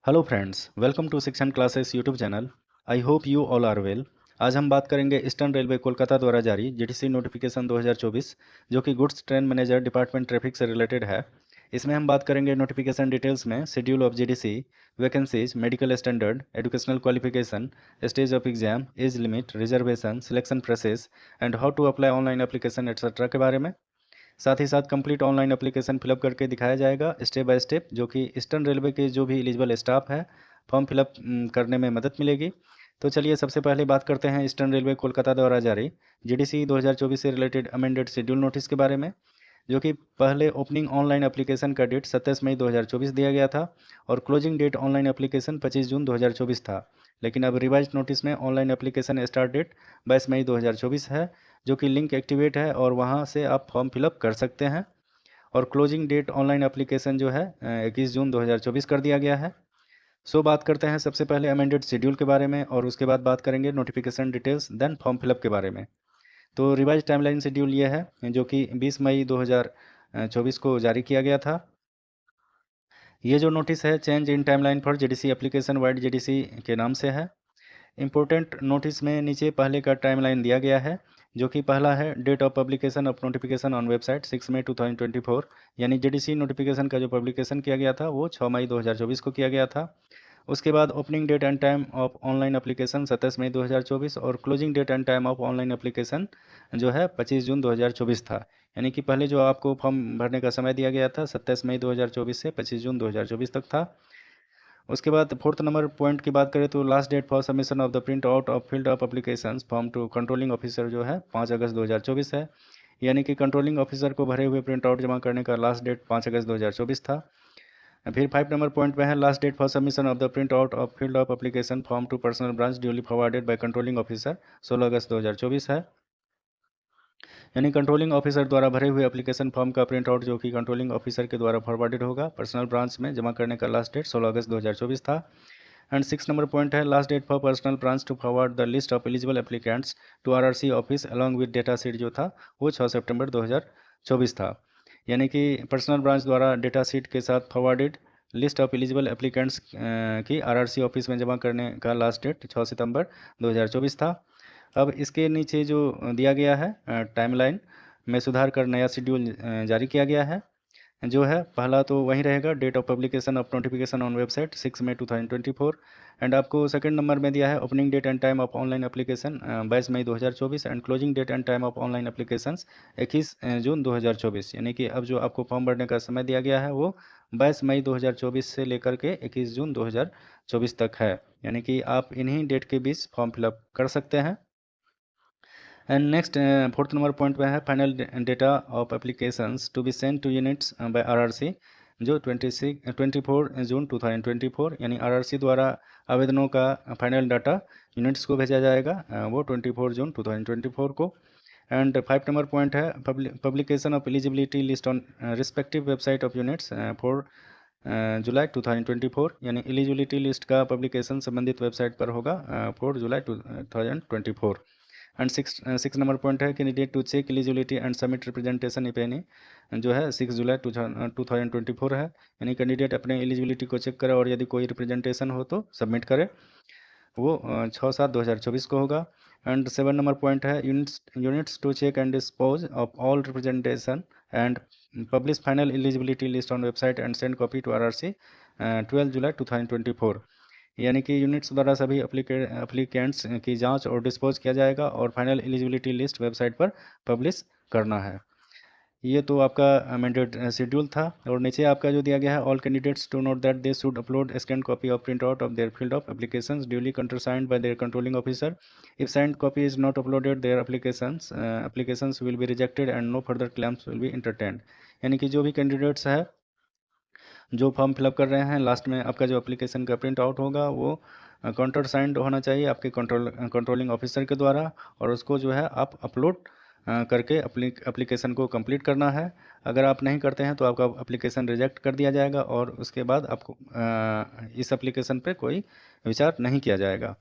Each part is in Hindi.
Hello friends, welcome to Shikshan classes YouTube channel. I hope you all are well. आज हम बात करेंगे ईस्टर्न रेलवे कोलकाता द्वारा जारी जीटीसी नोटिफिकेशन 2024 जो कि goods train manager department traffic से रिलेटेड है। इसमें हम बात करेंगे नोटिफिकेशन डिटेल्स में schedule of GTC, vacancies, medical standard, educational qualification, stage of exam, age limit, reservation, selection process and how to apply online application etcetera के बारे में। साथ ही साथ कंप्लीट ऑनलाइन एप्लीकेशन फिलअप करके दिखाया जाएगा स्टेप बाय स्टेप, जो कि ईस्टर्न रेलवे के जो भी एलिजिबल स्टाफ है फॉर्म फिलअप करने में मदद मिलेगी। तो चलिए सबसे पहले बात करते हैं ईस्टर्न रेलवे कोलकाता द्वारा जारी जीडीसी 2024 से रिलेटेड अमेंडेड शेड्यूल नोटिस के बारे में। जो कि पहले ओपनिंग ऑनलाइन एप्लीकेशन का डेट 27 मई 2024 दिया गया था और क्लोजिंग डेट ऑनलाइन एप्लीकेशन 25 जून 2024 था। लेकिन अब रिवाइज नोटिस में ऑनलाइन एप्लीकेशन स्टार्ट डेट 22 मई 2024 है, जो कि लिंक एक्टिवेट है और वहां से आप फॉर्म फिलअप कर सकते हैं। और क्लोजिंग डेट ऑनलाइन एप्लीकेशन जो है 21 जून 2024 कर दिया गया है। सो बात करते हैं सबसे पहले अमेंडेड शेड्यूल के बारे में और उसके बाद बात करेंगे notification details then form fill up के बारे में। तो रिवाइज टाइमलाइन शेड्यूल ये है जो कि 20 मई 2024 को जारी किया गया था। ये जो नोटिस है change in timeline for GDC application wide GDC के नाम से है। इंपॉर्टेंट नोटिस में नीचे पहले का टाइमलाइन दिया गया है, जो कि पहला है date of publication of notification on website 6 मई 2024, यानी जीडीसी नोटिफिकेशन का जो पब्लिकेशन किया गया था वो 6 मई 2024 को किया गया था। उसके बाद opening date and time of online application 27 मई 2024 और closing date and time of online application जो है 25 जून 2024 था। यानी कि पहले जो आपको फॉर्म भरने का समय दिया गया था 27 मई 2024 से 25 जून 2024 तक था। उसके बाद फोर्थ नंबर पॉइंट की बात करें तो last date for submission of the print out of field of application form to controlling officer जो है 5 अगस्त 2024 है। यानी कि कंट्रोलिंग ऑफिसर को भरे हुए प्रिंट आउट जमा करने का लास्ट डेट 5 अगस्त 2024 था। फिर 5 नंबर पॉइंट में है last date for submission of the print out of field of application form to personal branch duly forwarded by controlling officer 16 अगस्त 2024 है। यानी कंट्रोलिंग ऑफिसर द्वारा भरे हुए एप्लीकेशन फॉर्म का प्रिंट आउट जो कि कंट्रोलिंग ऑफिसर के द्वारा फॉरवर्डेड होगा पर्सनल ब्रांच में जमा करने का लास्ट डेट 16 अगस्त 2024 था। एंड 6 नंबर पॉइंट है last date for personal branch to forward the list of eligible applicants to RRC office along with data sheet जो था वो 6 सितंबर 2024 था। यानी कि पर्सनल ब्रांच द्वारा डेटा सीट के साथ forwarded list of eligible applicants की आरआरसी ऑफिस में जमा करने का लास्ट डेट 6 सितंबर 2024 था। अब इसके नीचे जो दिया गया है टाइमलाइन में सुधार कर नया शेड्यूल जारी किया गया है। जो है पहला तो वही रहेगा date of publication of notification on website 6 मई 2024। एंड आपको सेकंड नंबर में दिया है opening date and time of online application 22 मई 2024 and closing date and time of online applications 21 जून 2024। यानी कि अब जो आपको फॉर्म भरने का समय दिया गया है वो 22 मई 2024 से लेकर के 21 जून 2024 तक है। यानी कि आप इन्हीं डेट के बीच फॉर्म फिलअप कर सकते हैं। And next fourth number point में है final data of applications to be send to units by RRC जो 24 जून 2024, यानी आरआरसी द्वारा आवेदनों का फाइनल डाटा यूनिट्स को भेजा जाएगा वो 24 जून 2024 को। एंड 5 नंबर पॉइंट है publication of eligibility list on respective website of units for जुलाई 2024, यानी एलिजिबिलिटी लिस्ट का पब्लिकेशन संबंधित वेबसाइट पर होगा 4 जुलाई 2024। एंड सिक्स नंबर पॉइंट है candidate to check eligibility and submit representation if any जो है 6 जुलाई 2024 है। यानी कैंडिडेट अपने एलिजिबिलिटी को चेक करे और यदि कोई रिप्रेजेंटेशन हो तो सबमिट करे, वो 6/7/2024 को होगा। एंड 7 नंबर पॉइंट है units to check and dispose of all representation and publish final eligibility list on website and send copy to RRC 12 जुलाई 2024। यानी कि यूनिट्स द्वारा सभी एप्लीकेंट्स की जांच और डिस्पोज किया जाएगा और फाइनल एलिजिबिलिटी लिस्ट वेबसाइट पर पब्लिश करना है। ये तो आपका अमेंडेड शेड्यूल था। और नीचे आपका जो दिया गया है all candidates to note that they should upload scan copy of print out of their field of applications duly countersigned by their controlling officer. If signed copy is not uploaded their applications will be rejected and no further claims will be entertained. यानी कि जो भी कैंडिडेट्स है जो फॉर्म फिलअप कर रहे हैं लास्ट में आपका जो एप्लीकेशन का प्रिंट आउट होगा वो काउंटर साइंड होना चाहिए आपके कंट्रोलिंग ऑफिसर के द्वारा, और उसको जो है आप अपलोड करके एप्लीकेशन को कंप्लीट करना है। अगर आप नहीं करते हैं तो आपका एप्लीकेशन रिजेक्ट कर दिया जाएगा और उसके बाद आपको इस एप्लीकेशन पे कोई विचार नहीं किया जाएगा।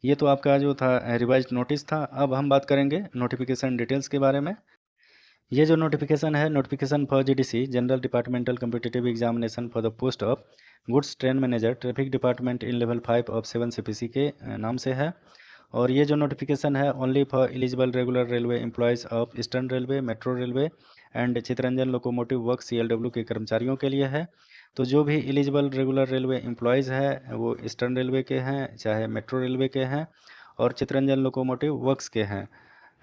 ये तो आपका जो था रिवाइज नोटिस था। अब हम बात करेंगे नोटिफिकेशन डिटेल्स के बारे में। ये जो नोटिफिकेशन है notification for GDC general departmental competitive examination for the post of goods train manager traffic department in level 5 of 7 CPC के नाम से है। और ये जो नोटिफिकेशन है only for eligible regular railway employees of Eastern Railway, Metro Railway and Chittaranjan Locomotive Work CLW के कर्मचारियों के लिए है। तो जो भी एलिजिबल रेगुलर रेलवे एम्प्लॉयज़ है वो ईस्टर्न रेलवे के हैं, चाहे मेट्रो रेलवे के हैं और चितरंजन लोकोमोटिव वर्क्स के हैं,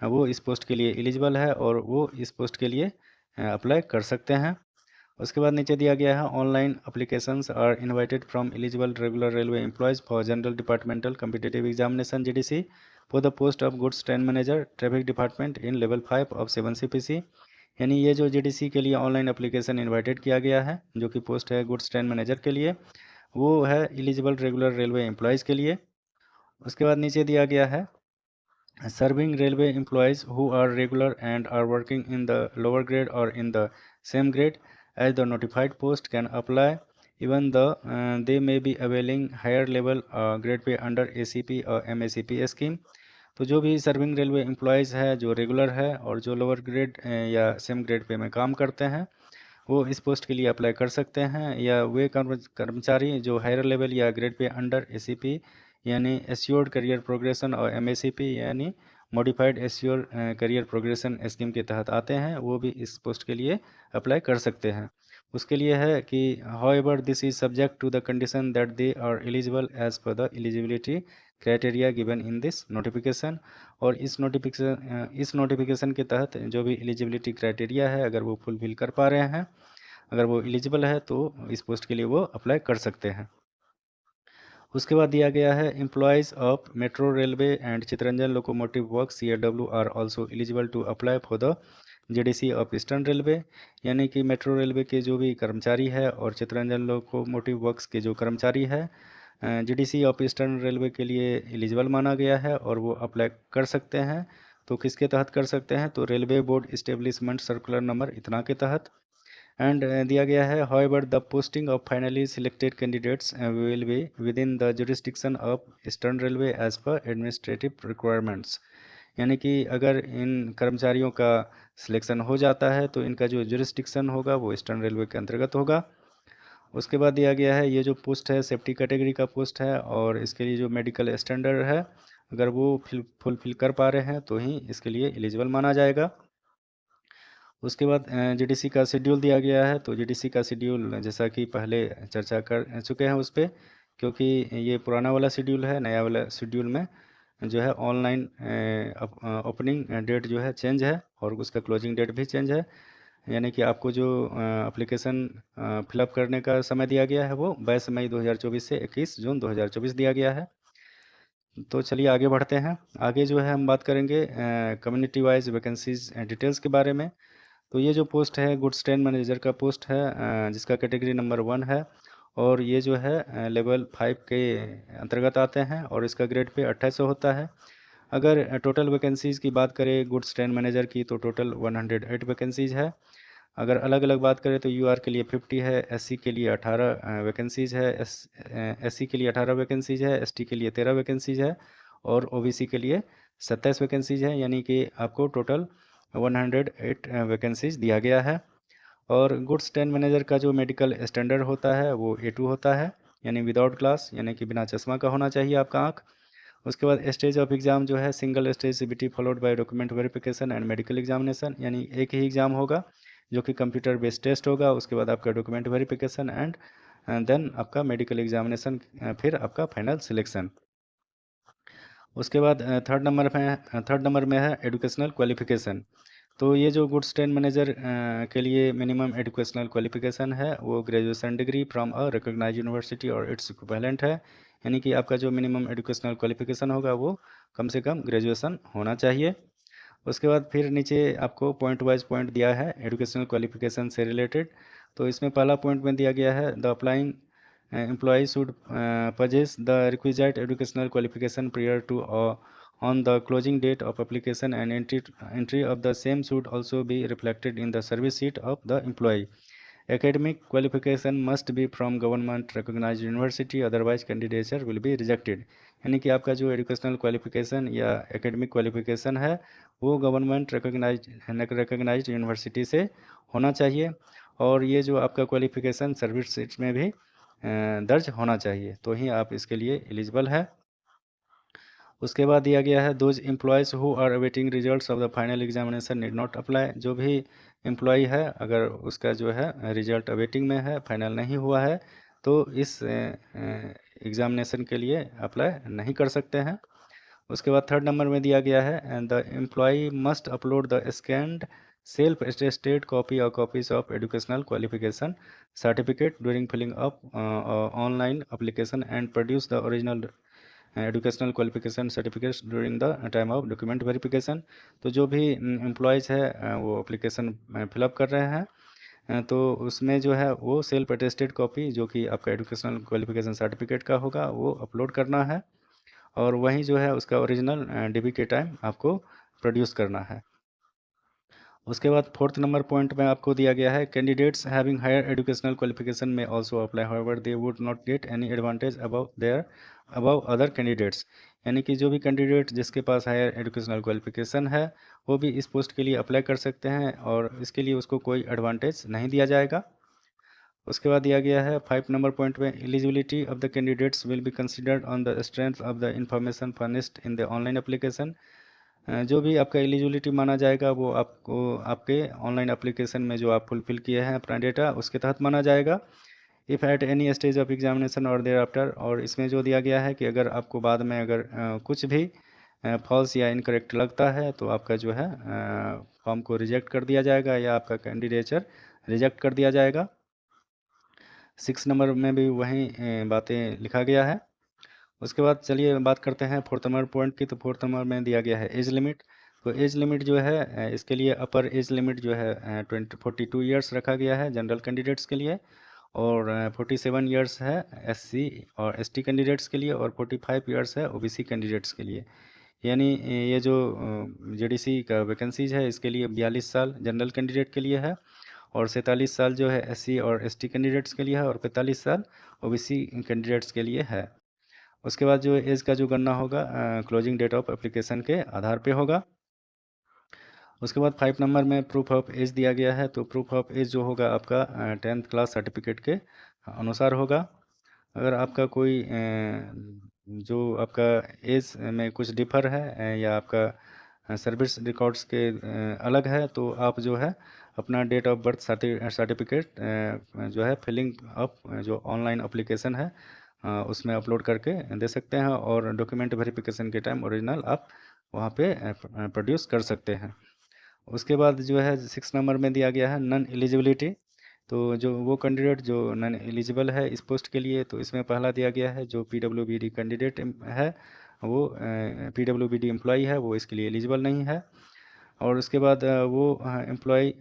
वो इस पोस्ट के लिए एलिजिबल है और वो इस पोस्ट के लिए अप्लाई कर सकते हैं। उसके बाद नीचे दिया गया है online applications are invited from eligible regular railway employees for general departmental competitive examination GDC for the post of goods train manager traffic department in level 5 of 7 CPC। यानी ये जो GDC के लिए ऑनलाइन अप्लीकेशन इनवाइटेड किया गया है जो कि पोस्ट है गुड्स ट्रेन मैनेजर के लिए, वो है एलिजिबल रेगुलर रेलवे एम्प्लॉयज़ के लिए। उसके बाद नीचे दिया गया है serving railway employees who are regular and are working in the lower grade or in the same grade as the notified post can apply even though they may be availing higher level grade pay under ACP or MACP scheme। तो जो भी सर्विंग रेलवे एम्प्लॉयज़ है जो रेगुलर है और जो लोअर ग्रेड या सेम ग्रेड पे में काम करते हैं वो इस पोस्ट के लिए अप्लाई कर सकते हैं, या वे कर्मचारी जो हायर लेवल या ग्रेड पे अंडर ACP यानी एश्योर्ड करियर प्रोग्रेशन और MACP यानी modified assure career progression scheme के तहत आते हैं, वो भी इस पोस्ट के लिए अप्लाई कर सकते हैं। उसके लिए है कि however this is subject to the condition that they are eligible as per the eligibility criteria given in this notification. और इस नोटिफिकेशन के तहत जो भी एलिजिबिलिटी क्राइटेरिया है अगर वो फुलफिल कर पा रहे हैं, अगर वो एलिजिबल है तो इस पोस्ट के लिए वो अप्लाई कर सकते हैं। उसके बाद दिया गया है employees of Metro Railway and Chittaranjan Locomotive Work CLW are also eligible to apply for the GDC of Eastern Railway. यानी कि मेट्रो रेलवे के जो भी कर्मचारी है और चितरंजन लोकोमोटिव वर्क्स के जो कर्मचारी है GDC ऑफ ईस्टर्न रेलवे के लिए एलिजिबल माना गया है और वो अप्लाई कर सकते हैं। तो किसके तहत कर सकते हैं, तो railway board establishment circular number इतना के तहत। एंड दिया गया है however the posting of finally selected candidates will be within the jurisdiction of Eastern Railway as per administrative requirements. यानी कि अगर इन कर्मचारियों का सिलेक्शन हो जाता है तो इनका जो जुरिस्डिक्शन होगा वो ईस्टर्न रेलवे के अंतर्गत होगा। उसके बाद दिया गया है ये जो पोस्ट है सेफ्टी कैटेगरी का पोस्ट है और इसके लिए जो मेडिकल स्टैंडर्ड है अगर वो फुलफिल कर पा रहे हैं तो ही इसके लिए एलिजिबल माना जाएगा। उसके बाद GDC का शेड्यूल दिया गया है। तो GDC का शेड्यूल जैसा कि पहले चर्चा कर चुके हैं उस पर, क्योंकि ये पुराना वाला शेड्यूल है, नया वाला शेड्यूल में जो है ऑनलाइन ओपनिंग डेट जो है चेंज है और उसका क्लोजिंग डेट भी चेंज है। यानी कि आपको जो एप्लीकेशन फिलअप करने का समय दिया गया है वो 22 मई 2024 से 21 जून 2024 दिया गया है। तो चलिए आगे बढ़ते हैं। आगे जो है हम बात करेंगे कम्युनिटी वाइज वैकेंसीज डिटेल्स के बारे में। तो ये जो पोस्ट है गुड्स ट्रेन मैनेजर का पोस्ट है जिसका कैटेगरी नंबर 1 है और ये जो है लेवल 5 के अंतर्गत आते हैं और इसका ग्रेड पे 2800 होता है। अगर टोटल वैकेंसीज़ की बात करें गुड्स ट्रेन मैनेजर की तो टोटल 108 वैकेंसीज़ है। अगर अलग अलग बात करें तो UR के लिए 50 है, SC के लिए 18 वैकेंसीज़ है, SC के लिए 18 वैकेंसीज़ है, ST के लिए 13 वैकेंसीज़ है और OBC के लिए 27 वैकेंसीज़ है। यानी कि आपको टोटल 108 वैकेंसीज़ दिया गया है। और गुड्स ट्रेन मैनेजर का जो मेडिकल स्टैंडर्ड होता है वो A2 होता है, यानी विदाउट ग्लास, यानी कि बिना चश्मा का होना चाहिए आपका आँख। उसके बाद स्टेज ऑफ एग्ज़ाम जो है single stage CBT followed by document verification and medical examination, यानी एक ही एग्ज़ाम होगा जो कि कंप्यूटर बेस्ड टेस्ट होगा। उसके बाद आपका डॉक्यूमेंट वेरिफिकेशन एंड देन आपका मेडिकल एग्जामिनेशन, फिर आपका फाइनल सिलेक्शन। उसके बाद थर्ड नंबर में है एजुकेशनल क्वालिफिकेशन। तो ये जो गुड्स ट्रेन मैनेजर के लिए मिनिमम एजुकेशनल क्वालिफिकेशन है वो graduation degree from a recognized university और इट्स इक्विवेलेंट है। यानी कि आपका जो मिनिमम एजुकेशनल क्वालिफिकेशन होगा वो कम से कम ग्रेजुएशन होना चाहिए। उसके बाद फिर नीचे आपको पॉइंट वाइज पॉइंट दिया है एजुकेशनल क्वालिफिकेशन से रिलेटेड। तो इसमें पहला पॉइंट में दिया गया है the applying employee should possess the requisite educational qualification prior to on the closing date of application, and entry of the same should also be reflected in the service sheet of the employee. Academic qualification must be from government recognized university, otherwise candidature will be rejected। यानी कि आपका जो एजुकेशनल क्वालिफिकेशन या एकेडमिक क्वालिफिकेशन है वो गवर्नमेंट रिकॉग्नाइज्ड यूनिवर्सिटी से होना चाहिए। और ये जो आपका क्वालिफिकेशन सर्विस शीट में भी दर्ज होना चाहिए, तो ही आप इसके लिए एलिजिबल है। उसके बाद दिया गया है those employees who are awaiting results of the final examination need not apply. जो भी एम्प्लॉय है अगर उसका जो है रिजल्ट अवेटिंग में है, फाइनल नहीं हुआ है, तो इस एग्जामिनेशन के लिए अप्लाई नहीं कर सकते हैं। उसके बाद थर्ड नंबर में दिया गया है and the employ must upload the scanned self attested copy or copies of educational qualification certificate during filling up online application and produce the original educational qualification certificates during the time of document verification. तो जो भी एम्प्लॉयज़ है वो एप्लीकेशन फिलअप कर रहे हैं, तो उसमें जो है वो सेल्फ अटेस्टेड कॉपी जो कि आपका एजुकेशनल क्वालिफिकेशन सर्टिफिकेट का होगा वो अपलोड करना है, और वहीं जो है उसका ओरिजिनल डीबी के टाइम आपको प्रोड्यूस करना है। उसके बाद फोर्थ नंबर पॉइंट में आपको दिया गया है candidates having higher educational qualification may also apply, however they would not get any advantage above other candidates. यानी कि जो भी कैंडिडेट जिसके पास हायर एजुकेशनल क्वालिफिकेशन है वो भी इस पोस्ट के लिए अप्लाई कर सकते हैं, और इसके लिए उसको कोई एडवांटेज नहीं दिया जाएगा। उसके बाद दिया गया है 5 नंबर पॉइंट में eligibility of the candidates will be considered on the strength of the information furnished in the online application. जो भी आपका एलिजिबिलिटी माना जाएगा वो आपको आपके ऑनलाइन एप्लीकेशन में जो आप फुलफिल किए हैं अपना डेटा उसके तहत माना जाएगा। If at any stage of examination और देयर आफ्टर, और इसमें जो दिया गया है कि अगर आपको बाद में अगर कुछ भी फॉल्स या इनकरेक्ट लगता है तो आपका जो है फॉर्म को रिजेक्ट कर दिया जाएगा या आपका कैंडिडेचर रिजेक्ट कर दिया जाएगा। 6 नंबर में भी वही बातें लिखा गया है। उसके बाद चलिए बात करते हैं फोर्थ नंबर पॉइंट की। तो फोर्थ नंबर में दिया गया है एज लिमिट। तो एज लिमिट जो है इसके लिए अपर एज लिमिट जो है 42 ईयर्स रखा गया है जनरल कैंडिडेट्स के लिए, और 47 ईयर्स है एससी और एसटी कैंडिडेट्स के लिए, और 45 ईयर्स है ओबीसी कैंडिडेट्स के लिए। यानी ये जो जेडीसी का वैकेंसीज है इसके लिए 42 साल जनरल कैंडिडेट के लिए है, और 47 साल जो है एससी और एसटी कैंडिडेट्स के लिए है, और 45 साल ओबीसी कैंडिडेट्स के लिए है। उसके बाद जो एज का जो गणना होगा क्लोजिंग डेट ऑफ एप्लीकेशन के आधार पे होगा। उसके बाद 5 नंबर में प्रूफ ऑफ एज दिया गया है। तो प्रूफ ऑफ एज जो होगा आपका 10th क्लास सर्टिफिकेट के अनुसार होगा। अगर आपका कोई जो आपका एज में कुछ डिफर है या आपका सर्विस रिकॉर्ड्स के अलग है, तो आप जो है अपना डेट ऑफ बर्थ सर्टिफिकेट जो है फिलिंग अप जो ऑनलाइन एप्लीकेशन है उसमें अपलोड करके दे सकते हैं, और डॉक्यूमेंट वेरिफिकेशन के टाइम ओरिजिनल आप वहाँ पे प्रोड्यूस कर सकते हैं। उसके बाद जो है 6 नंबर में दिया गया है नॉन एलिजिबिलिटी। तो जो वो कैंडिडेट जो नॉन एलिजिबल है इस पोस्ट के लिए, तो इसमें पहला दिया गया है जो पीडब्ल्यूबीडी कैंडिडेट है वो पीडब्ल्यूबीडी एम्प्लॉय है वो इसके लिए एलिजिबल नहीं है। और उसके बाद वो एम्प्लॉय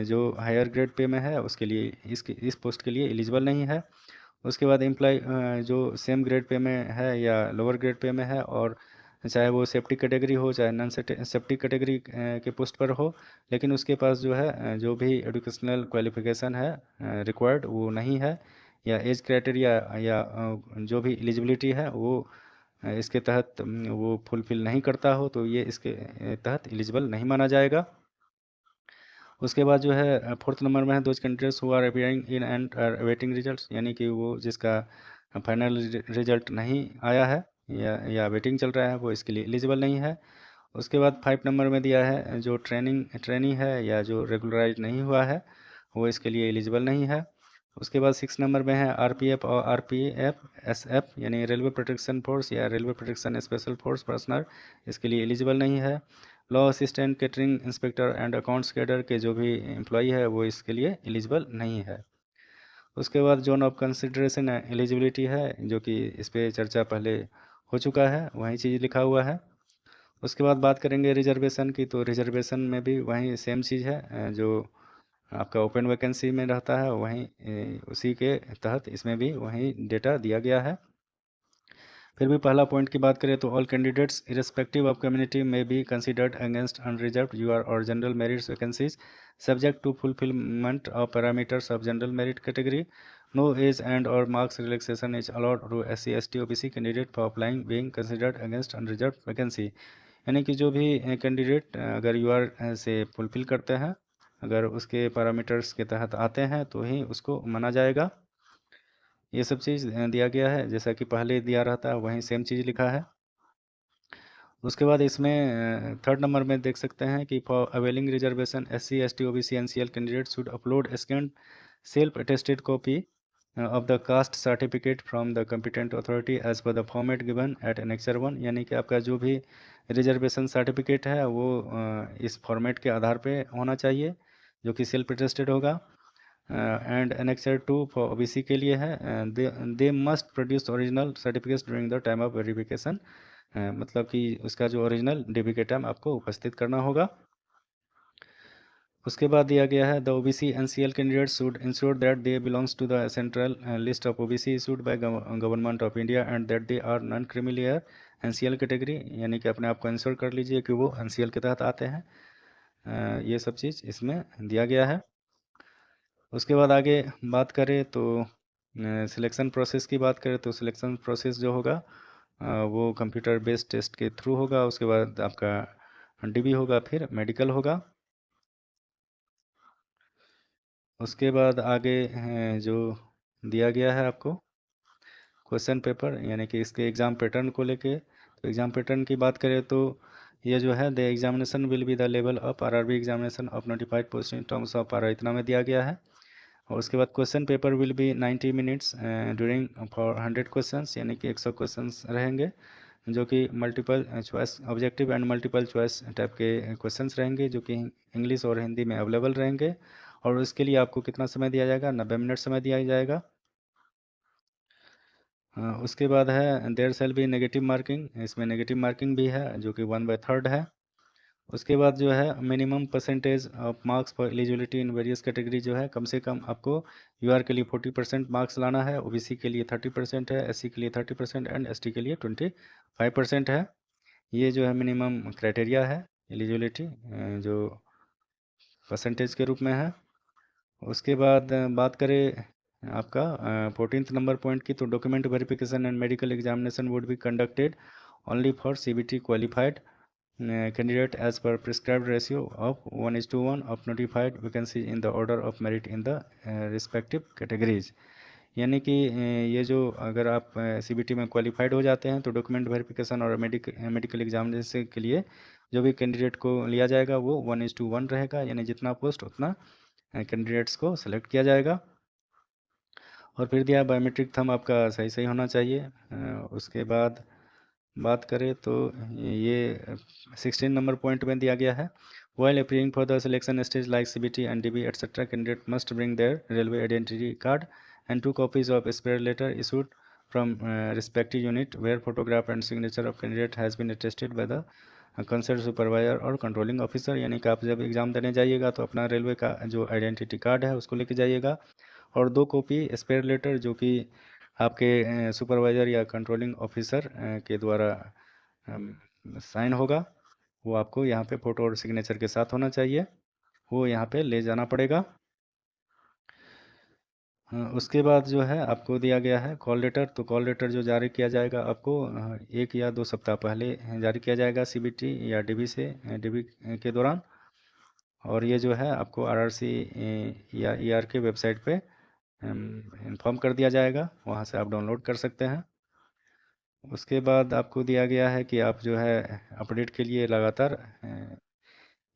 जो हायर ग्रेड पे में है उसके लिए इस पोस्ट के लिए एलिजिबल नहीं है। उसके बाद एम्प्लॉय जो सेम ग्रेड पे में है या लोअर ग्रेड पे में है, और चाहे वो सेफ्टी कैटेगरी हो चाहे नॉन सेफ्टी कैटेगरी के पोस्ट पर हो, लेकिन उसके पास जो है जो भी एजुकेशनल क्वालिफिकेशन है रिक्वायर्ड वो नहीं है, या एज क्राइटेरिया या जो भी एलिजिबिलिटी है वो इसके तहत वो फुलफिल नहीं करता हो, तो ये इसके तहत एलिजिबल नहीं माना जाएगा। उसके बाद जो है फोर्थ नंबर में है those candidates who are appearing in and are awaiting results, यानी कि वो जिसका फाइनल रिजल्ट नहीं आया है या वेटिंग चल रहा है वो इसके लिए एलिजिबल नहीं है। उसके बाद 5 नंबर में दिया है जो ट्रेनी है या जो रेगुलराइज नहीं हुआ है वो इसके लिए एलिजिबल नहीं है। उसके बाद 6 नंबर में है आरपीएफ और आरपीएफ एसएफ यानी रेलवे प्रोटेक्शन फोर्स या railway protection special force personal, इसके लिए एलिजिबल नहीं है। Law assistant, catering inspector and accounts cadre के जो भी एम्प्लॉई है वो इसके लिए एलिजिबल नहीं है। उसके बाद जोन ऑफ कंसिडरेशन एलिजिबिलिटी है जो कि इस पर चर्चा पहले हो चुका है, वही चीज़ लिखा हुआ है। उसके बाद बात करेंगे रिजर्वेशन की। तो रिजर्वेशन में भी वही सेम चीज़ है जो आपका ओपन वैकेंसी में रहता है वहीं उसी के तहत इसमें भी वही डेटा दिया गया है। फिर भी पहला पॉइंट की बात करें तो all candidates irrespective of community may be considered against unreserved UR or general merits vacancies subject to fulfilment of parameters of general merit category. No age and or marks relaxation is allowed to SC ST OBC candidate for applying being considered against unreserved vacancy. यानी कि जो भी कैंडिडेट अगर यूआर से फुलफिल करते हैं, अगर उसके पैरामीटर्स के तहत आते हैं तो ही उसको माना जाएगा। ये सब चीज़ दिया गया है, जैसा कि पहले दिया रहता है वहीं सेम चीज़ लिखा है। उसके बाद इसमें थर्ड नंबर में देख सकते हैं कि for availing reservation SC ST OBC NCL candidate should upload scan self attested copy of the caste certificate from the competent authority as per the format given at annexure 1, यानी कि आपका जो भी रिजर्वेशन सर्टिफिकेट है वो इस फॉर्मेट के आधार पे होना चाहिए जो कि सेल्फ अटेस्टेड होगा। एंड annexure 2 फॉर OBC के लिए है, they must produce original certificates during the time of verification, मतलब कि उसका जो ओरिजिनल डीबीके टाइम आपको उपस्थित करना होगा। उसके बाद दिया गया है the OBC NCL candidate should ensure that they belongs to the central list of OBC issued by Government of India and that they are non creamy layer NCL category, यानी कि अपने आप को इंश्योर कर लीजिए कि वो NCL के तहत आते हैं। ये सब चीज़ इसमें दिया गया है। उसके बाद आगे बात करें तो सिलेक्शन प्रोसेस की बात करें तो सिलेक्शन प्रोसेस जो होगा वो कंप्यूटर बेस्ड टेस्ट के थ्रू होगा। उसके बाद आपका DB होगा, फिर मेडिकल होगा। उसके बाद आगे जो दिया गया है आपको क्वेश्चन पेपर, यानी कि इसके एग्ज़ाम पैटर्न को लेके, तो एग्ज़ाम पैटर्न की बात करें तो ये जो है the examination will be the level of RRB examination of notified post in terms of आर इतना में दिया गया है। और उसके बाद question paper will be 90 minutes during for 100 questions, यानी कि 100 क्वेश्चंस रहेंगे जो कि multiple choice objective and multiple choice type के क्वेश्चंस रहेंगे जो कि इंग्लिश और हिंदी में अवेलेबल रहेंगे। और उसके लिए आपको कितना समय दिया जाएगा, 90 मिनट समय दिया जाएगा। उसके बाद है there shall be negative marking, इसमें नेगेटिव मार्किंग भी है जो कि 1/3 है। उसके बाद जो है minimum percentage of marks for eligibility in various category, जो है कम से कम आपको UR के लिए 40% मार्क्स लाना है, OBC के लिए 30% है, SC के लिए 30% एंड ST के लिए 25% है। ये जो है मिनिमम क्राइटेरिया है एलिजिबिलिटी जो परसेंटेज के रूप में है। उसके बाद बात करें आपका 14th नंबर पॉइंट की, तो document verification and medical examination would be conducted only for CBT qualified candidate as per prescribed ratio of 1:1 of notified vacancy in the order of merit in the respective categories, यानी कि ये जो अगर आप CBT में क्वालिफाइड हो जाते हैं तो डॉक्यूमेंट वेरिफिकेशन और मेडिकल एग्जामिनेशन के लिए जो भी कैंडिडेट को लिया जाएगा वो 1:1 रहेगा, यानी जितना पोस्ट उतना कैंडिडेट्स को सेलेक्ट किया जाएगा। और फिर दिया बायोमेट्रिक थंब आपका सही सही होना चाहिए। उसके बाद बात करें तो ये 16 नंबर पॉइंट में दिया गया है while appearing for the selection stage like CBT and DB etc. candidate must bring their railway identity card and 2 copies of expiry letter issued from respective unit where photograph and signature of candidate has been attested by the concern supervisor और कंट्रोलिंग ऑफिसर, यानी कि आप जब एग्ज़ाम देने जाइएगा तो अपना रेलवे का जो आइडेंटिटी कार्ड है उसको लेके जाइएगा और 2 कॉपी एक्सपायर लेटर जो कि आपके सुपरवाइज़र या कंट्रोलिंग ऑफिसर के द्वारा साइन होगा वो आपको यहाँ पे फ़ोटो और सिग्नेचर के साथ होना चाहिए, वो यहाँ पे ले जाना पड़ेगा। उसके बाद जो है आपको दिया गया है कॉल लेटर, तो कॉल लेटर जो जारी किया जाएगा आपको 1 या 2 सप्ताह पहले जारी किया जाएगा CBT या DB से DB के दौरान। और ये जो है आपको RRC या ER के वेबसाइट पे इन्फॉर्म कर दिया जाएगा, वहाँ से आप डाउनलोड कर सकते हैं। उसके बाद आपको दिया गया है कि आप जो है अपडेट के लिए लगातार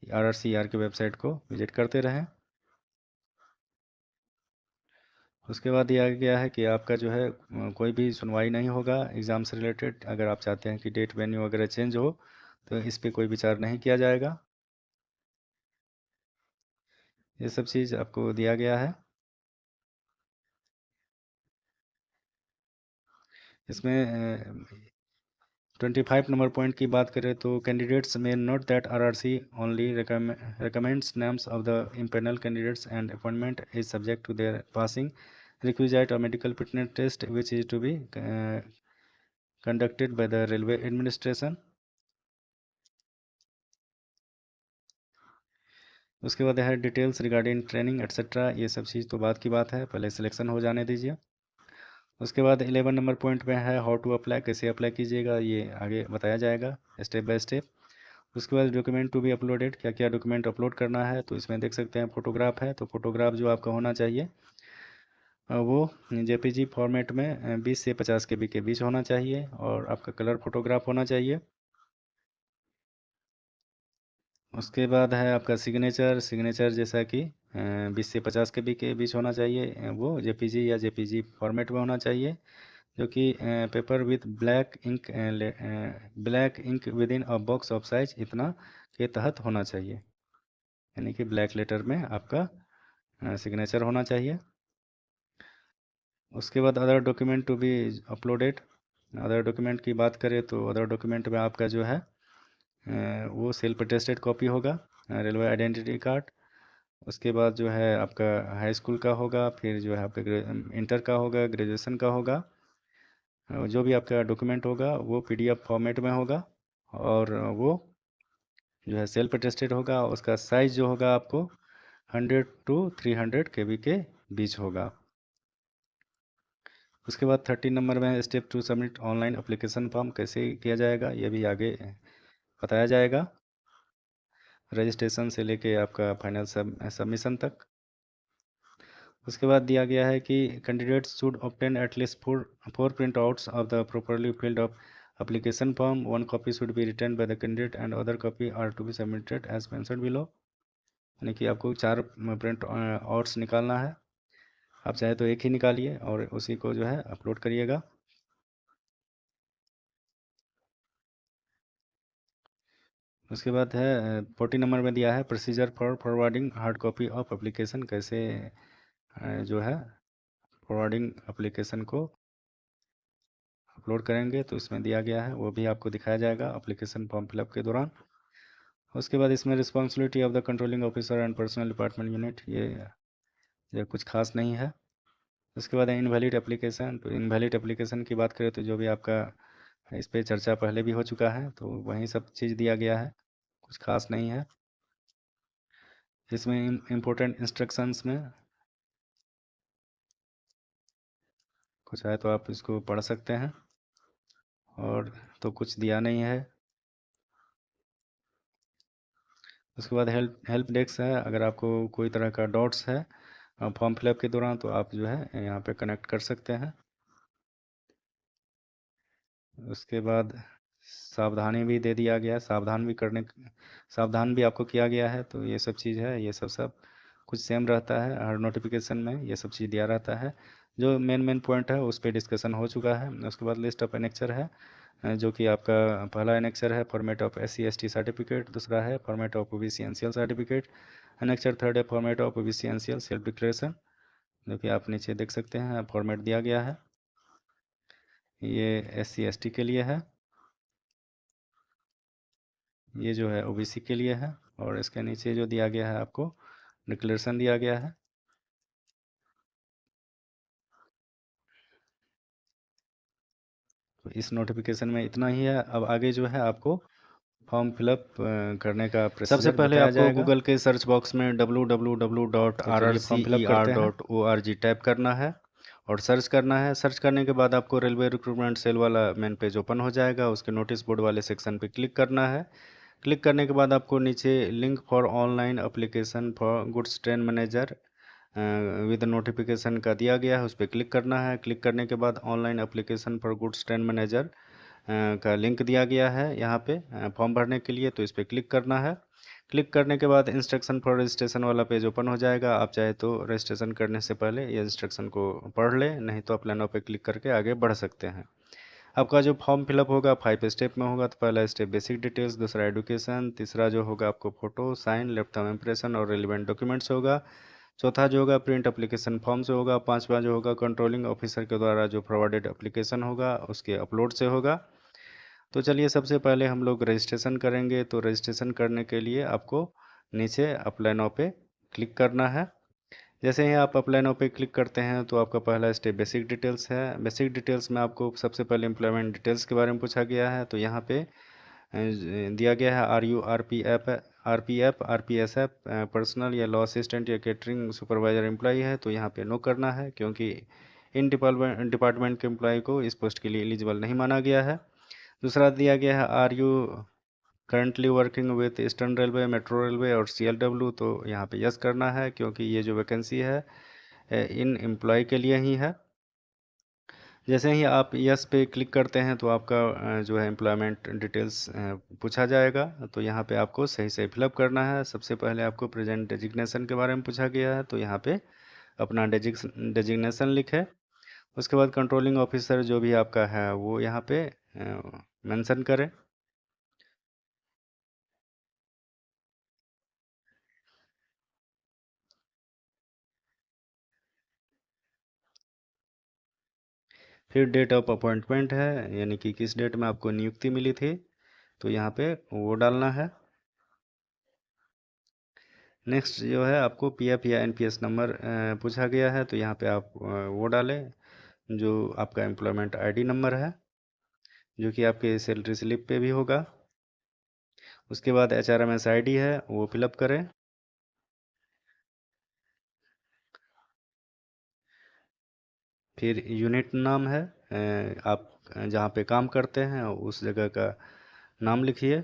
RRC ER के वेबसाइट को विजिट करते रहें। उसके बाद दिया गया है कि आपका जो है कोई भी सुनवाई नहीं होगा एग्ज़ाम से रिलेटेड, अगर आप चाहते हैं कि डेट वेन्यू वगैरह चेंज हो तो इस पर कोई विचार नहीं किया जाएगा। ये सब चीज़ आपको दिया गया है। इसमें 25 नंबर पॉइंट की बात करें तो कैंडिडेट्स में note that RRC only recommends names of the impanel candidates and appointment is subject to their passing requisite or medical fitness test which is to be conducted by the railway administration। उसके बाद है डिटेल्स रिगार्डिंग ट्रेनिंग एट्सेट्रा, ये सब चीज़ तो बात की बात है, पहले सिलेक्शन हो जाने दीजिए। उसके बाद 11 नंबर पॉइंट में है हाउ टू अप्लाई, कैसे अप्लाई कीजिएगा ये आगे बताया जाएगा स्टेप बाय स्टेप। उसके बाद डॉक्यूमेंट टू बी अपलोडेड, क्या क्या डॉक्यूमेंट अपलोड करना है, तो इसमें देख सकते हैं फोटोग्राफ है, तो फोटोग्राफ जो आपका होना चाहिए वो जेपीजी फॉर्मेट में 20 से 50 केबी के बीच होना चाहिए और आपका कलर फोटोग्राफ होना चाहिए। उसके बाद है आपका सिग्नेचर जैसा कि 20 से 50 केबी के बीच होना चाहिए। वो जेपीजी या जेपीजी फॉर्मेट में होना चाहिए, जो कि paper with black ink within a box of size इतना के तहत होना चाहिए, यानी कि ब्लैक लेटर में आपका सिग्नेचर होना चाहिए। उसके बाद other document to be uploaded. Other document की बात करें तो अदर डॉक्यूमेंट में आपका जो है वो सेल्फ अटेस्टेड कॉपी होगा, रेलवे आइडेंटिटी कार्ड। उसके बाद जो है आपका हाई स्कूल का होगा, फिर जो है आपका इंटर का होगा, ग्रेजुएशन का होगा। जो भी आपका डॉक्यूमेंट होगा वो पीडीएफ फॉर्मेट में होगा और वो जो है सेल्फ अटेस्टेड होगा। उसका साइज़ जो होगा आपको 100 to 300 केबी के बीच होगा। उसके बाद 13 नंबर में step 2 submit online application form कैसे किया जाएगा, ये भी आगे बताया जाएगा, रजिस्ट्रेशन से लेके आपका फाइनल सबमिशन तक। उसके बाद दिया गया है कि candidates should obtain at least four print outs of the properly filled up application form. One copy should be returned by the candidate and other copy are to be submitted as mentioned below. यानी कि आपको 4 प्रिंट आउट्स निकालना है। आप चाहे तो एक ही निकालिए और उसी को जो है अपलोड करिएगा। उसके बाद है 40 नंबर में दिया है procedure for forwarding hard copy of application, कैसे जो है फॉरवर्डिंग एप्लीकेशन को अपलोड करेंगे, तो इसमें दिया गया है, वो भी आपको दिखाया जाएगा एप्लीकेशन फॉर्म फिलअप के दौरान। उसके बाद इसमें responsibility of the controlling officer and personal department unit, ये कुछ खास नहीं है। उसके बाद है इनवैलिड एप्लीकेशन। तो इनवैलिड एप्लीकेशन की बात करें तो जो भी आपका इस पर चर्चा पहले भी हो चुका है, तो वहीं सब चीज़ दिया गया है, कुछ खास नहीं है। इसमें इम्पोर्टेंट इंस्ट्रक्शंस में कुछ है तो आप इसको पढ़ सकते हैं, और तो कुछ दिया नहीं है। उसके बाद हेल्प डेस्क है, अगर आपको कोई तरह का डाउट्स है फॉर्म फिलअप के दौरान तो आप जो है यहाँ पे कनेक्ट कर सकते हैं। उसके बाद सावधानी भी दे दिया गया है, सावधान भी आपको किया गया है। तो ये सब चीज़ है, ये सब कुछ सेम रहता है, हर नोटिफिकेशन में ये सब चीज़ दिया रहता है। जो मेन पॉइंट है उस पर डिस्कशन हो चुका है। उसके बाद लिस्ट ऑफ एनेक्चर है, जो कि आपका पहला एनेक्चर है फॉर्मेट ऑफ SC/ST सर्टिफिकेट, दूसरा है format of OBC NCL certificate, annexure third है format of OBC NCL self declaration, जो कि आप नीचे देख सकते हैं फॉर्मेट दिया गया है। ये SC/ST के लिए है, ये जो है OBC के लिए है, और इसके नीचे जो दिया गया है आपको डिक्लेरेशन दिया गया है। तो इस नोटिफिकेशन में इतना ही है। अब आगे जो है आपको फॉर्म फिलअप करने का प्रोसीजर सबसे पहले बताया आपको जाएगा। गूगल के सर्च बॉक्स में तो चलिए फॉर्म फिलअप करते हैं। www.rrcer.org टाइप करना है और सर्च करना है। सर्च करने के बाद आपको रेलवे रिक्रूटमेंट सेल वाला मेन पेज ओपन हो जाएगा, उसके नोटिस बोर्ड वाले सेक्शन पे क्लिक करना है। क्लिक करने के बाद आपको नीचे link for online application for goods train manager with notification का दिया गया है, उस पर क्लिक करना है। क्लिक करने के बाद online application for goods train manager का लिंक दिया गया है यहाँ पे फॉर्म भरने के लिए, तो इस पर क्लिक करना है। क्लिक करने के बाद इंस्ट्रक्शन फॉर रजिस्ट्रेशन वाला पेज ओपन हो जाएगा। आप चाहे तो रजिस्ट्रेशन करने से पहले ये इंस्ट्रक्शन को पढ़ लें, नहीं तो आप लाइनों पे क्लिक करके आगे बढ़ सकते हैं। आपका जो फॉर्म फिलअप होगा 5 स्टेप में होगा। तो पहला स्टेप बेसिक डिटेल्स, दूसरा एडुकेशन, तीसरा जो होगा आपको photo, sign, left thumb impression और रिलेवेंट डॉक्यूमेंट्स होगा। चौथा जो होगा प्रिंट एप्लीकेशन फॉर्म से होगा। पांचवा जो होगा कंट्रोलिंग ऑफिसर के द्वारा जो फॉरवर्डेड एप्लीकेशन होगा उसके अपलोड से होगा। तो चलिए सबसे पहले हम लोग रजिस्ट्रेशन करेंगे। तो रजिस्ट्रेशन करने के लिए आपको नीचे अप्लाई नाउ पे क्लिक करना है। जैसे ही आप अप्लाई नाउ पे क्लिक करते हैं तो आपका पहला स्टेप बेसिक डिटेल्स है। बेसिक डिटेल्स में आपको सबसे पहले एम्प्लॉयमेंट डिटेल्स के बारे में पूछा गया है। तो यहाँ पे दिया गया है RPF पर्सनल या लॉ असिस्टेंट या कैटरिंग सुपरवाइजर एम्प्लॉय है, तो यहाँ पे नो करना है, क्योंकि इन डिपार्टमेंट के एम्प्लॉय को इस पोस्ट के लिए एलिजिबल नहीं माना गया है। दूसरा दिया गया है are you currently working with Eastern Railway, Metro Railway और CLW, तो यहाँ पे यस करना है, क्योंकि ये जो वैकेंसी है इन एम्प्लॉय के लिए ही है। जैसे ही आप यस पे क्लिक करते हैं तो आपका जो है एम्प्लॉयमेंट डिटेल्स पूछा जाएगा। तो यहाँ पे आपको सही सही फिलअप करना है। सबसे पहले आपको प्रेजेंट डेजिग्नेशन के बारे में पूछा गया है, तो यहाँ पे अपना डेजिग्नेशन लिखे। उसके बाद कंट्रोलिंग ऑफिसर जो भी आपका है वो यहाँ पे मेंशन करें। फिर डेट ऑफ अपॉइंटमेंट है, यानी कि किस डेट में आपको नियुक्ति मिली थी, तो यहाँ पे वो डालना है। नेक्स्ट जो है आपको पीएफ या एनपीएस नंबर पूछा गया है, तो यहाँ पे आप वो डालें जो आपका एम्प्लॉयमेंट आईडी नंबर है, जो कि आपके सैलरी स्लिप पे भी होगा। उसके बाद एचआरएमएस आईडी है वो फिलअप करें। फिर यूनिट नाम है, आप जहाँ पे काम करते हैं उस जगह का नाम लिखिए,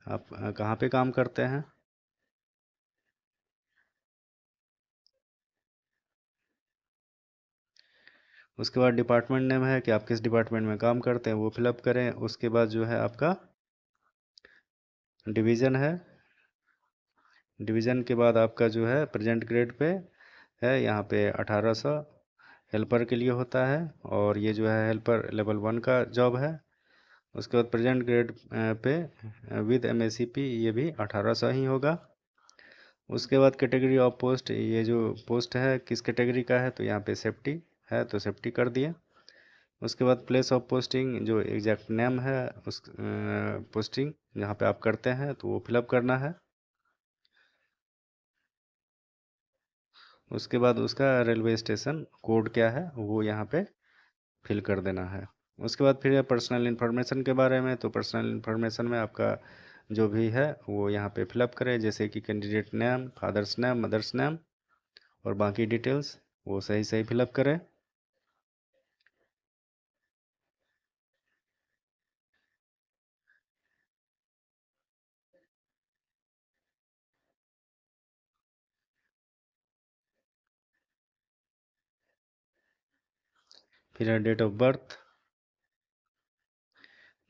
आप कहाँ पे काम करते हैं। उसके बाद डिपार्टमेंट नेम है कि आप किस डिपार्टमेंट में काम करते हैं वो फिलअप करें। उसके बाद जो है आपका डिवीज़न है, डिवीज़न के बाद आपका जो है प्रेजेंट ग्रेड पे है, यहाँ पे 1800 हेल्पर के लिए होता है, और ये जो है हेल्पर लेवल 1 का जॉब है। उसके बाद present grade pay with MSCP ये भी 1800 ही होगा। उसके बाद कैटेगरी ऑफ पोस्ट, ये जो पोस्ट है किस कैटेगरी का है, तो यहाँ पे सेफ्टी है तो सेफ्टी कर दिए। उसके बाद प्लेस ऑफ पोस्टिंग, जो एग्जैक्ट नेम है उस पोस्टिंग जहाँ पे आप करते हैं तो वो फिलअप करना है। उसके बाद उसका रेलवे स्टेशन कोड क्या है वो यहाँ पे फिल कर देना है। उसके बाद फिर पर्सनल इन्फॉर्मेशन के बारे में, तो पर्सनल इन्फॉर्मेशन में आपका जो भी है वो यहाँ पे फिलअप करें, जैसे कि candidate name, father's name, mother's name और बाकी डिटेल्स वो सही सही फिलअप करें। फिर है डेट ऑफ बर्थ।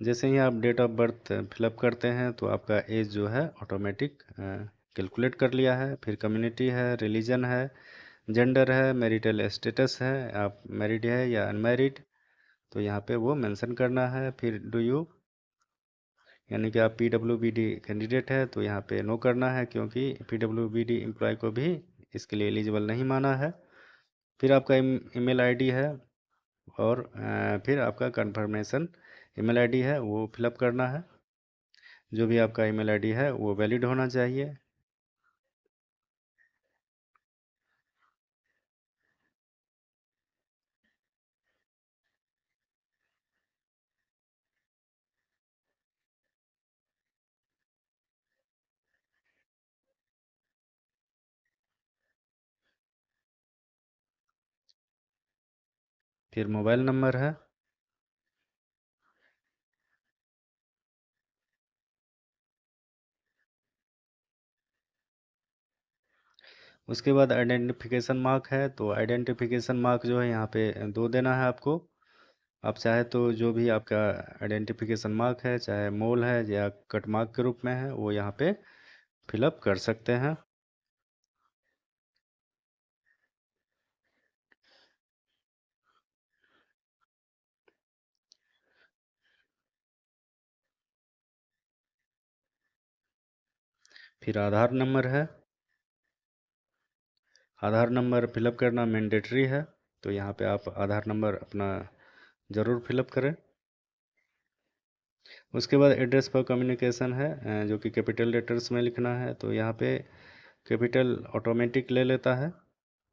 जैसे ही आप डेट ऑफ बर्थ फिलअप करते हैं तो आपका एज जो है ऑटोमेटिक कैलकुलेट कर लिया है। फिर कम्युनिटी है, रिलीजन है, जेंडर है, मैरिटल स्टेटस है, आप मैरिड है या अनमैरिड, तो यहाँ पे वो मेंशन करना है। फिर डू यू, यानी कि आप पीडब्ल्यूबीडी कैंडिडेट है तो यहाँ पे नो करना है, क्योंकि पीडब्ल्यूबीडी एम्प्लॉय को भी इसके लिए एलिजिबल नहीं माना है। फिर आपका ईमेल आईडी है, और फिर आपका कंफर्मेशन ईमेल आईडी है वो फिलअप करना है। जो भी आपका ईमेल आईडी है वो वैलिड होना चाहिए। फिर मोबाइल नंबर है। उसके बाद आइडेंटिफिकेशन मार्क है, तो आइडेंटिफिकेशन मार्क जो है यहाँ पे दो देना है आपको। आप चाहे तो जो भी आपका आइडेंटिफिकेशन मार्क है, चाहे मोल है या कट मार्क के रूप में है, वो यहाँ पे फिलअप कर सकते हैं। फिर आधार नंबर है, आधार नंबर फिलअप करना मैंडेटरी है, तो यहाँ पे आप आधार नंबर अपना ज़रूर फिलअप करें। उसके बाद एड्रेस फॉर कम्युनिकेशन है, जो कि कैपिटल लेटर्स में लिखना है, तो यहाँ पे कैपिटल ऑटोमेटिक ले लेता है।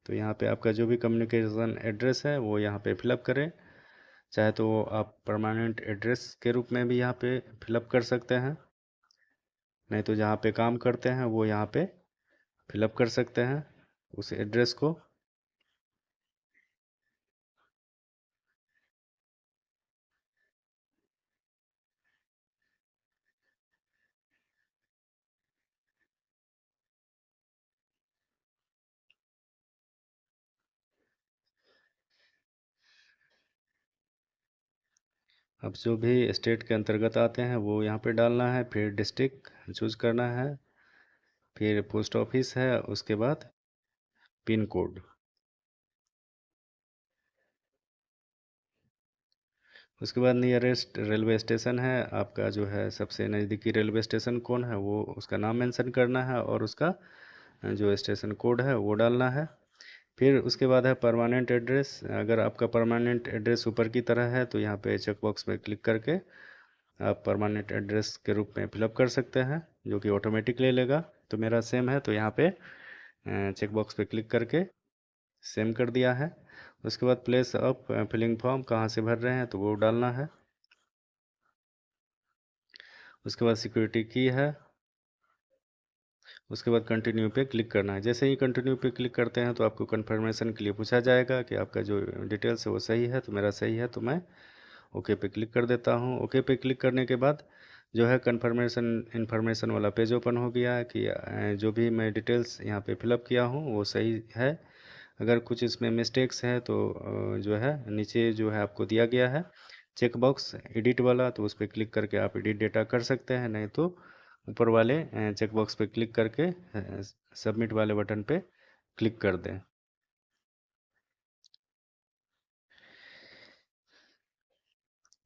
तो यहाँ पे आपका जो भी कम्युनिकेशन एड्रेस है वो यहाँ पे फिलअप करें, चाहे तो आप परमानेंट एड्रेस के रूप में भी यहाँ पे फिलअप कर सकते हैं, नहीं तो जहाँ पे काम करते हैं वो यहाँ पे फिलअप कर सकते हैं उस एड्रेस को। अब जो भी स्टेट के अंतर्गत आते हैं वो यहाँ पे डालना है, फिर डिस्ट्रिक्ट चूज करना है, फिर पोस्ट ऑफिस है, उसके बाद पिन कोड। उसके बाद नियरेस्ट रेलवे स्टेशन है, आपका जो है सबसे नज़दीकी रेलवे स्टेशन कौन है वो उसका नाम मेंशन करना है और उसका जो स्टेशन कोड है वो डालना है। फिर उसके बाद है परमानेंट एड्रेस। अगर आपका परमानेंट एड्रेस ऊपर की तरह है तो यहाँ पे चेक बॉक्स पे क्लिक करके आप परमानेंट एड्रेस के रूप में फिलअप कर सकते हैं, जो कि ऑटोमेटिक ले लेगा। तो मेरा सेम है तो यहाँ पे चेक बॉक्स पे क्लिक करके सेम कर दिया है। उसके बाद प्लेस ऑफ फिलिंग फॉर्म कहाँ से भर रहे हैं तो वो डालना है। उसके बाद सिक्योरिटी की है, उसके बाद कंटिन्यू पे क्लिक करना है। जैसे ही कंटिन्यू पे क्लिक करते हैं तो आपको कंफर्मेशन के लिए पूछा जाएगा कि आपका जो डिटेल्स है वो सही है। तो मेरा सही है तो मैं ओके पे क्लिक कर देता हूँ। ओके पे क्लिक करने के बाद जो है कंफर्मेशन इन्फॉर्मेशन वाला पेज ओपन हो गया है कि जो भी मैं डिटेल्स यहाँ पे फिलअप किया हूँ वो सही है। अगर कुछ इसमें मिस्टेक्स है तो जो है नीचे जो है आपको दिया गया है चेक बॉक्स एडिट वाला, तो उस पर क्लिक करके आप एडिट डेटा कर सकते हैं, नहीं तो ऊपर वाले चेक बॉक्स पे क्लिक करके सबमिट वाले बटन पे क्लिक कर दें।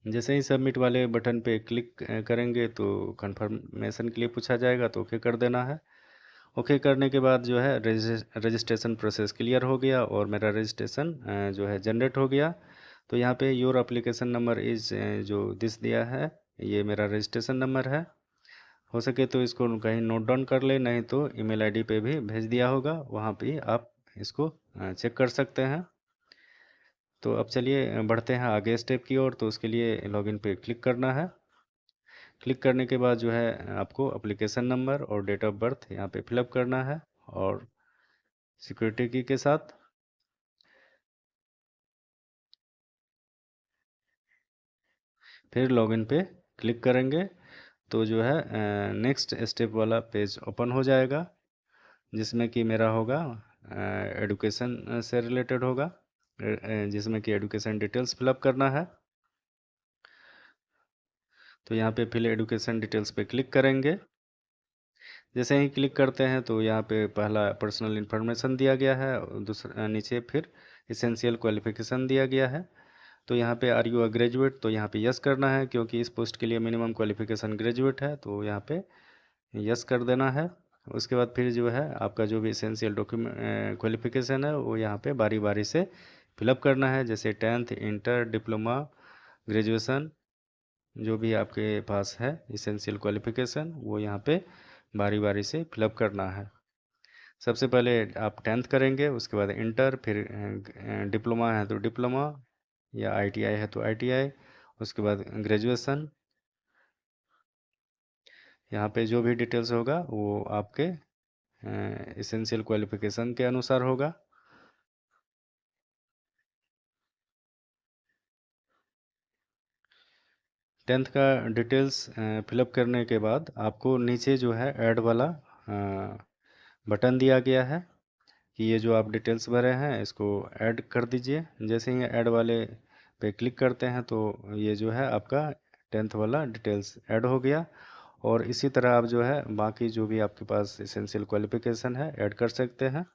जैसे ही सबमिट वाले बटन पे क्लिक करेंगे तो कंफर्मेशन के लिए पूछा जाएगा तो ओके कर देना है। ओके करने के बाद जो है रजिस्ट्रेशन प्रोसेस क्लियर हो गया और मेरा रजिस्ट्रेशन जो है जनरेट हो गया। तो यहाँ पे योर एप्लीकेशन नंबर इज जो दिस दिया है ये मेरा रजिस्ट्रेशन नंबर है। हो सके तो इसको कहीं नोट डाउन कर ले, नहीं तो ईमेल आईडी पे भी भेज दिया होगा, वहाँ पे आप इसको चेक कर सकते हैं। तो अब चलिए बढ़ते हैं आगे स्टेप की ओर। तो उसके लिए लॉगिन पे क्लिक करना है। क्लिक करने के बाद जो है आपको एप्लीकेशन नंबर और डेट ऑफ बर्थ यहाँ पे फिलअप करना है और सिक्योरिटी की के साथ। फिर लॉगिन पे क्लिक करेंगे तो जो है नेक्स्ट स्टेप वाला पेज ओपन हो जाएगा, जिसमें कि मेरा होगा एडुकेशन से रिलेटेड होगा, जिसमें कि एडुकेशन डिटेल्स फिलअप करना है। तो यहाँ पे फिल एडुकेशन डिटेल्स पे क्लिक करेंगे। जैसे ही क्लिक करते हैं तो यहाँ पे पहला पर्सनल इन्फॉर्मेशन दिया गया है, दूसरा नीचे फिर इसेंशियल क्वालिफिकेशन दिया गया है। तो यहाँ पे आर यू अ ग्रेजुएट, तो यहाँ पे यस करना है क्योंकि इस पोस्ट के लिए मिनिमम क्वालिफिकेशन ग्रेजुएट है, तो यहाँ पे यस कर देना है। उसके बाद फिर जो है आपका जो भी इसेंशियल डॉक्यूमेंट क्वालिफिकेशन है वो यहाँ पे बारी बारी से फिलअप करना है, जैसे 10th इंटर डिप्लोमा ग्रेजुएशन जो भी आपके पास है इसेंशियल क्वालिफिकेशन वो यहाँ पे बारी बारी से फिलअप करना है। सबसे पहले आप 10th करेंगे, उसके बाद इंटर, फिर डिप्लोमा है तो डिप्लोमा या आईटीआई है तो आईटीआई, उसके बाद ग्रेजुएशन। यहाँ पे जो भी डिटेल्स होगा वो आपके इसेंशियल क्वालिफिकेशन के अनुसार होगा। 10th का डिटेल्स फिलअप करने के बाद आपको नीचे जो है ऐड वाला बटन दिया गया है कि ये जो आप डिटेल्स भरे हैं इसको ऐड कर दीजिए। जैसे ही ऐड वाले पे क्लिक करते हैं तो ये जो है आपका 10th वाला डिटेल्स ऐड हो गया। और इसी तरह आप जो है बाकी जो भी आपके पास इसेंशियल क्वालिफिकेशन है ऐड कर सकते हैं।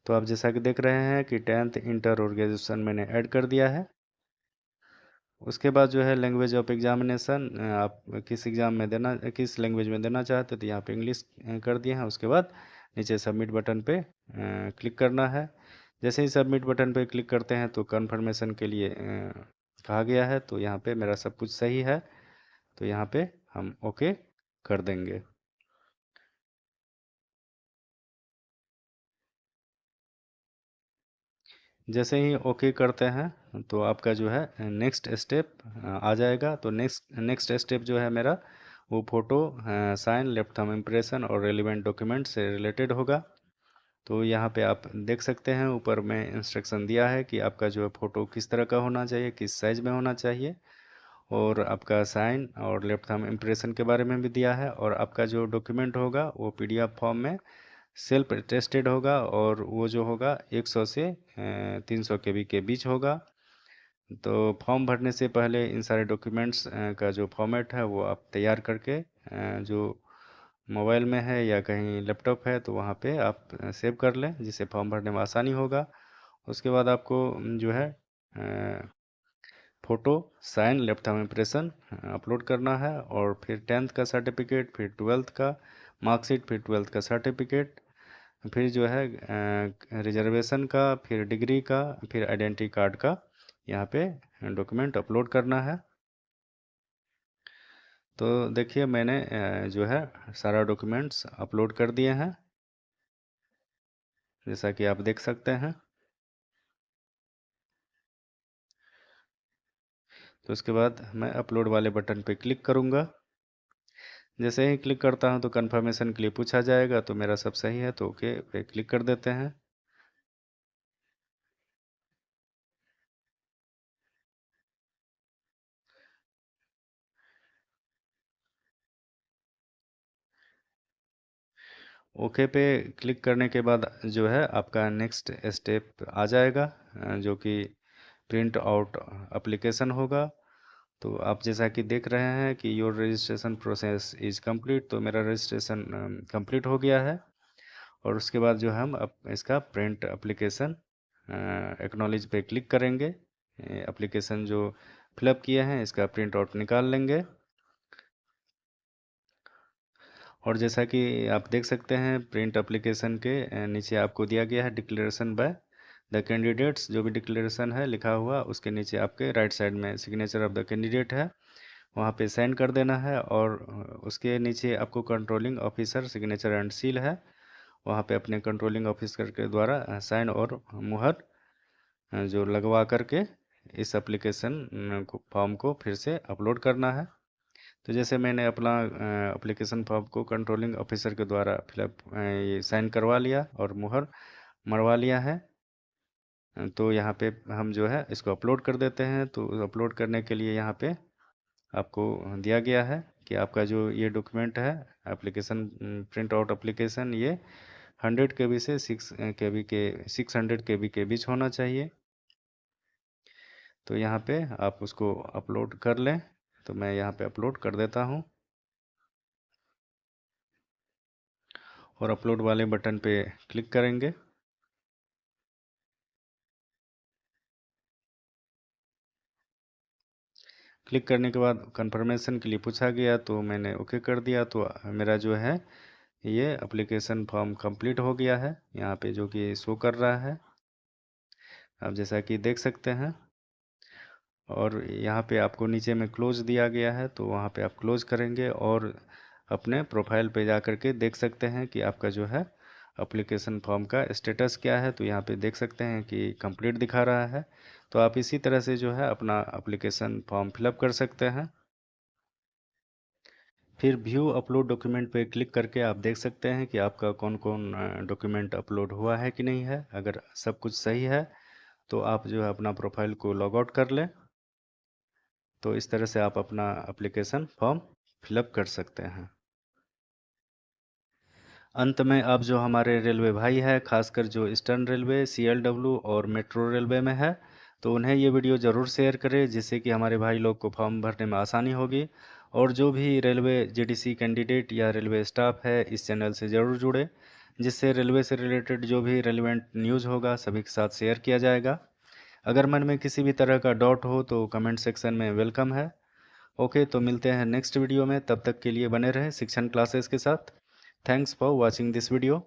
तो आप जैसा कि देख रहे हैं कि 10th इंटर और ग्रेजुएशन मैंने ऐड कर दिया है। उसके बाद जो है लैंग्वेज ऑफ एग्जामिनेशन आप किस एग्ज़ाम में देना किस लैंग्वेज में देना चाहते तो यहाँ पे इंग्लिश कर दिए हैं। उसके बाद नीचे सबमिट बटन पे क्लिक करना है। जैसे ही सबमिट बटन पे क्लिक करते हैं तो कंफर्मेशन के लिए कहा गया है, तो यहाँ पे मेरा सब कुछ सही है तो यहाँ पे हम ओके कर देंगे। जैसे ही ओके करते हैं तो आपका जो है नेक्स्ट स्टेप आ जाएगा। तो नेक्स्ट स्टेप जो है मेरा वो photo sign left thumb impression और रेलिवेंट डॉक्यूमेंट से रिलेटेड होगा। तो यहाँ पे आप देख सकते हैं ऊपर में इंस्ट्रक्शन दिया है कि आपका जो है फ़ोटो किस तरह का होना चाहिए, किस साइज़ में होना चाहिए, और आपका साइन और लेफ्ट थंब इम्प्रेशन के बारे में भी दिया है। और आपका जो डॉक्यूमेंट होगा वो पीडीएफ फॉर्म में सेल्फ टेस्टेड होगा और वो जो होगा 100 से 300 केबी के बीच होगा। तो फॉर्म भरने से पहले इन सारे डॉक्यूमेंट्स का जो फॉर्मेट है वो आप तैयार करके जो मोबाइल में है या कहीं लैपटॉप है तो वहाँ पे आप सेव कर लें, जिससे फॉर्म भरने में आसानी होगा। उसके बाद आपको जो है photo, sign, left thumb impression upload करना है, और फिर 10th का सर्टिफिकेट, फिर 12th का मार्कशीट, फिर 12th का सर्टिफिकेट, फिर जो है रिजर्वेशन का, फिर डिग्री का, फिर आइडेंटिटी कार्ड का यहाँ पे डॉक्यूमेंट अपलोड करना है। तो देखिए मैंने जो है सारा डॉक्यूमेंट्स अपलोड कर दिए हैं, जैसा कि आप देख सकते हैं। तो उसके बाद मैं अपलोड वाले बटन पे क्लिक करूँगा। जैसे ही क्लिक करता हूँ तो कंफर्मेशन के लिए पूछा जाएगा, तो मेरा सब सही है तो ओके पे क्लिक कर देते हैं। ओके पे क्लिक करने के बाद जो है आपका नेक्स्ट स्टेप आ जाएगा, जो कि प्रिंट आउट एप्लीकेशन होगा। तो आप जैसा कि देख रहे हैं कि your registration process is complete, तो मेरा रजिस्ट्रेशन कंप्लीट हो गया है। और उसके बाद जो हम अब इसका प्रिंट एप्लीकेशन एक्नॉलेज पे क्लिक करेंगे। एप्लीकेशन जो फिलअप किए हैं इसका प्रिंट आउट निकाल लेंगे। और जैसा कि आप देख सकते हैं प्रिंट एप्लीकेशन के नीचे आपको दिया गया है डिक्लेरेशन बाय द कैंडिडेट्स, जो भी डिक्लेरेशन है लिखा हुआ उसके नीचे आपके राइट साइड में सिग्नेचर ऑफ द कैंडिडेट है, वहाँ पे साइन कर देना है। और उसके नीचे आपको controlling officer signature and seal है, वहाँ पे अपने कंट्रोलिंग ऑफिसर के द्वारा साइन और मुहर जो लगवा करके इस एप्लीकेशन को फॉर्म को फिर से अपलोड करना है। तो जैसे मैंने अपना एप्लीकेशन फॉर्म को कंट्रोलिंग ऑफिसर के द्वारा फिलअप ये साइन करवा लिया और मुहर मरवा लिया है, तो यहाँ पे हम जो है इसको अपलोड कर देते हैं। तो अपलोड करने के लिए यहाँ पे आपको दिया गया है कि आपका जो ये डॉक्यूमेंट है एप्लीकेशन प्रिंट आउट एप्लीकेशन, ये 100 KB से 600 KB के बीच होना चाहिए। तो यहाँ पे आप उसको अपलोड कर लें, तो मैं यहाँ पे अपलोड कर देता हूँ और अपलोड वाले बटन पे क्लिक करेंगे। क्लिक करने के बाद कंफर्मेशन के लिए पूछा गया, तो मैंने ओके कर दिया। तो मेरा जो है ये एप्लीकेशन फॉर्म कंप्लीट हो गया है, यहाँ पे जो कि शो कर रहा है, आप जैसा कि देख सकते हैं। और यहाँ पे आपको नीचे में क्लोज दिया गया है, तो वहाँ पे आप क्लोज करेंगे और अपने प्रोफाइल पे जा कर के देख सकते हैं कि आपका जो है एप्लीकेशन फॉर्म का स्टेटस क्या है। तो यहाँ पे देख सकते हैं कि कंप्लीट दिखा रहा है। तो आप इसी तरह से जो है अपना एप्लीकेशन फॉर्म फिलअप कर सकते हैं। फिर व्यू अपलोड डॉक्यूमेंट पे क्लिक करके आप देख सकते हैं कि आपका कौन कौन डॉक्यूमेंट अपलोड हुआ है कि नहीं है। अगर सब कुछ सही है तो आप जो है अपना प्रोफाइल को लॉग आउट कर लें। तो इस तरह से आप अपना एप्लीकेशन फॉर्म फिलअप कर सकते हैं। अंत में अब जो हमारे रेलवे भाई है, खासकर जो ईस्टर्न रेलवे, CLW और मेट्रो रेलवे में है, तो उन्हें ये वीडियो ज़रूर शेयर करें, जिससे कि हमारे भाई लोग को फॉर्म भरने में आसानी होगी। और जो भी रेलवे GDC कैंडिडेट या रेलवे स्टाफ है इस चैनल से ज़रूर जुड़े, जिससे रेलवे से रिलेटेड जो भी रेलिवेंट न्यूज़ होगा सभी के साथ शेयर किया जाएगा। अगर मन में किसी भी तरह का डाउट हो तो कमेंट सेक्शन में वेलकम है। ओके, तो मिलते हैं नेक्स्ट वीडियो में, तब तक के लिए बने रहें शिक्षण क्लासेस के साथ। Thanks for watching this video.